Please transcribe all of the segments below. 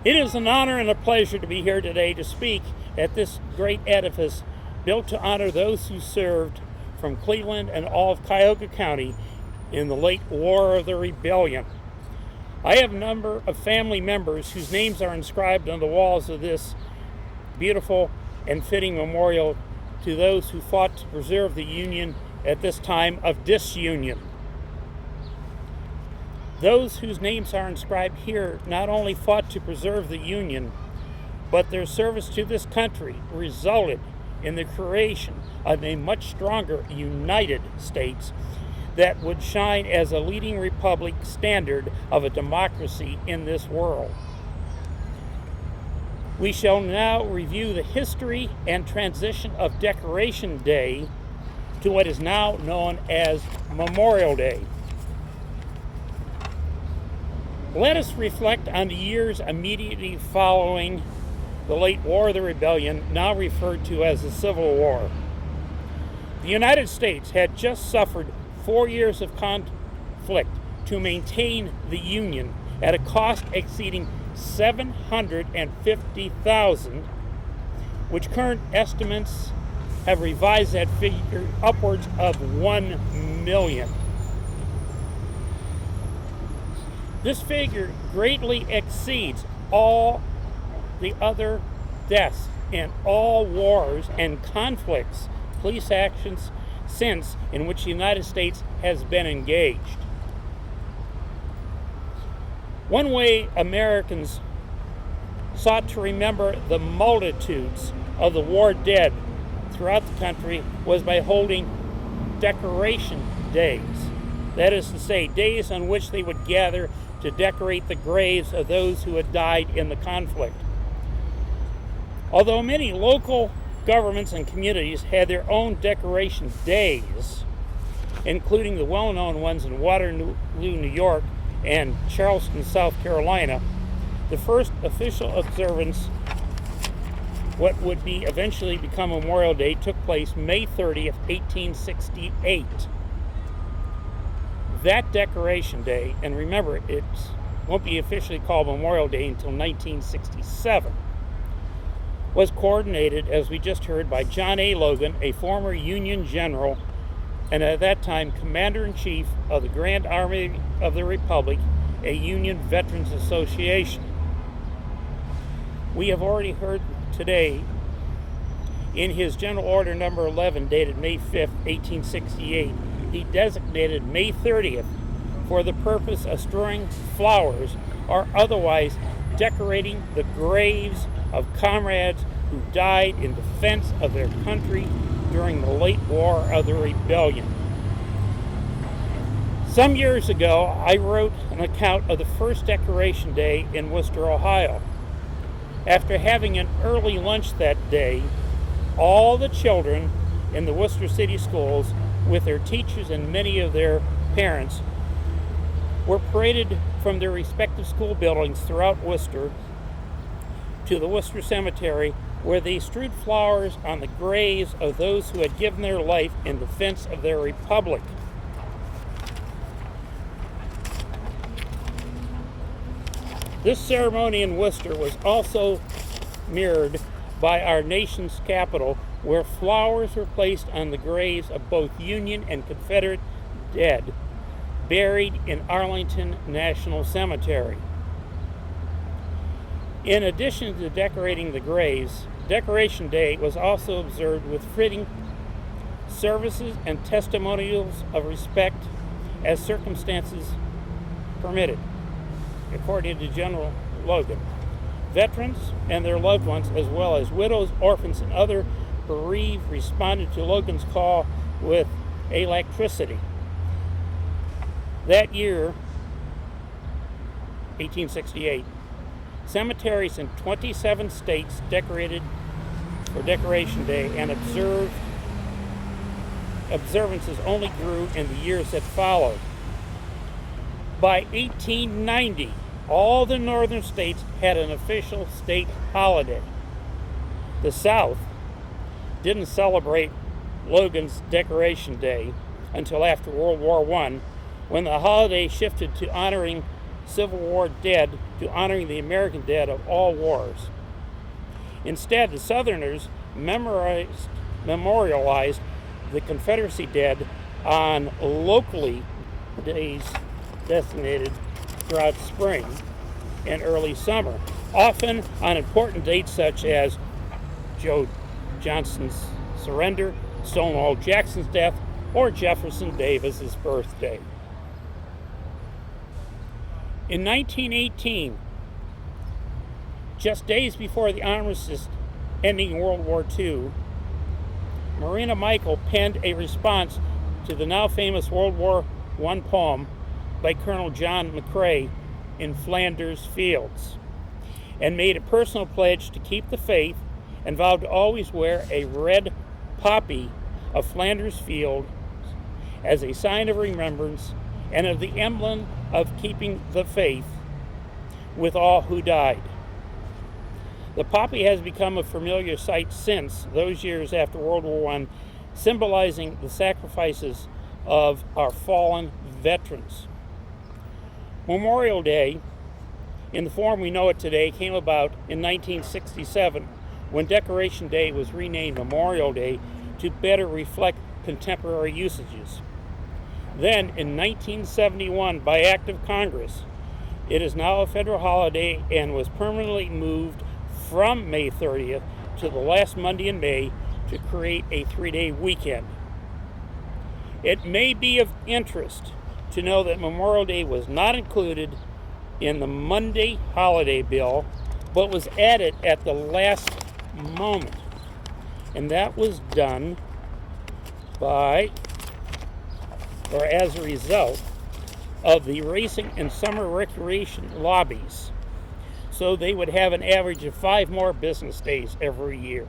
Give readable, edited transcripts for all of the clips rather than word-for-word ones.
It is an honor and a pleasure to be here today to speak at this great edifice built to honor those who served from Cleveland and all of Cuyahoga County in the late War of the Rebellion. I have a number of family members whose names are inscribed on the walls of this beautiful and fitting memorial to those who fought to preserve the Union at this time of disunion. Those whose names are inscribed here not only fought to preserve the Union, but their service to this country resulted in the creation of a much stronger United States that would shine as a leading republic standard of a democracy in this world. We shall now review the history and transition of Decoration Day to what is now known as Memorial Day. Let us reflect on the years immediately following the late War of the Rebellion, now referred to as the Civil War. The United States had just suffered 4 years of conflict to maintain the Union at a cost exceeding $750,000, which current estimates have revised that figure upwards of $1 million. This figure greatly exceeds all the other deaths in all wars and conflicts, police actions since in which the United States has been engaged. One way Americans sought to remember the multitudes of the war dead throughout the country was by holding decoration days. That is to say, days on which they would gather to decorate the graves of those who had died in the conflict. Although many local governments and communities had their own decoration days, including the well-known ones in Waterloo, New York, and Charleston, South Carolina, the first official observance, what would be eventually become Memorial Day, took place May 30th, 1868. That Decoration Day, and remember, it won't be officially called Memorial Day until 1967, was coordinated, as we just heard, by John A. Logan, a former Union general, and at that time Commander-in-Chief of the Grand Army of the Republic, a Union Veterans Association. We have already heard today in his General Order number 11, dated May 5th, 1868, he designated May 30th for the purpose of strewing flowers or otherwise decorating the graves of comrades who died in defense of their country during the late War of the Rebellion. Some years ago, I wrote an account of the first Decoration Day in Worcester, Ohio. After having an early lunch that day, all the children in the Worcester City Schools, with their teachers and many of their parents, were paraded from their respective school buildings throughout Worcester to the Worcester Cemetery, where they strewed flowers on the graves of those who had given their life in defense of their republic. This ceremony in Worcester was also mirrored by our nation's capital, where flowers were placed on the graves of both Union and Confederate dead buried in Arlington National Cemetery. In addition to decorating the graves, Decoration Day was also observed with fitting services and testimonials of respect as circumstances permitted, according to General Logan. Veterans and their loved ones, as well as widows, orphans, and other bereaved, responded to Logan's call with electricity. That year, 1868, cemeteries in 27 states decorated for Decoration Day, and observances only grew in the years that followed. By 1890, all the northern states had an official state holiday. The South didn't celebrate Logan's Decoration Day until after World War I, when the holiday shifted to honoring Civil War dead to honoring the American dead of all wars. Instead, the Southerners memorialized the Confederacy dead on locally days designated throughout spring and early summer, often on important dates such as Joe Johnston's surrender, Stonewall Jackson's death, or Jefferson Davis's birthday. In 1918, just days before the armistice ending World War II, Marina Michael penned a response to the now famous World War I poem by Colonel John McCrae in Flanders Fields, and made a personal pledge to keep the faith and vowed to always wear a red poppy of Flanders Fields as a sign of remembrance and of the emblem of keeping the faith with all who died. The poppy has become a familiar sight since those years after World War I, symbolizing the sacrifices of our fallen veterans. Memorial Day, in the form we know it today, came about in 1967 when Decoration Day was renamed Memorial Day to better reflect contemporary usages. Then, in 1971, by act of Congress, it is now a federal holiday and was permanently moved from May 30th to the last Monday in May to create a 3-day weekend. It may be of interest to know that Memorial Day was not included in the Monday holiday bill, but was added at the last moment. And that was done by, or as a result, of the racing and summer recreation lobbies. So they would have an average of 5 more business days every year.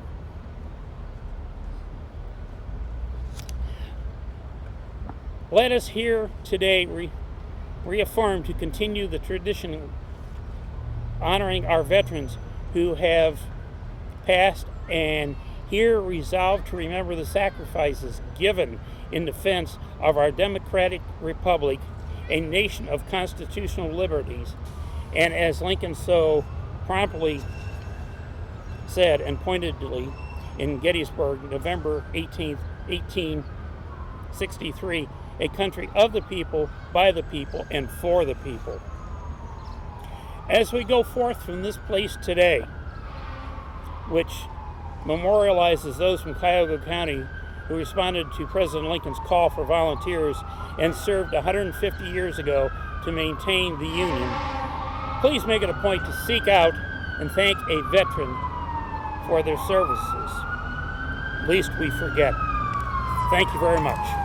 Let us here today reaffirm to continue the tradition honoring our veterans who have passed, and here resolve to remember the sacrifices given in defense of our democratic republic, a nation of constitutional liberties, and as Lincoln so promptly said and pointedly in Gettysburg, November 18th, 1863, a country of the people, by the people, and for the people. As we go forth from this place today, which memorializes those from Cuyahoga County who responded to President Lincoln's call for volunteers and served 150 years ago to maintain the Union, please make it a point to seek out and thank a veteran for their services, lest we forget. Thank you very much.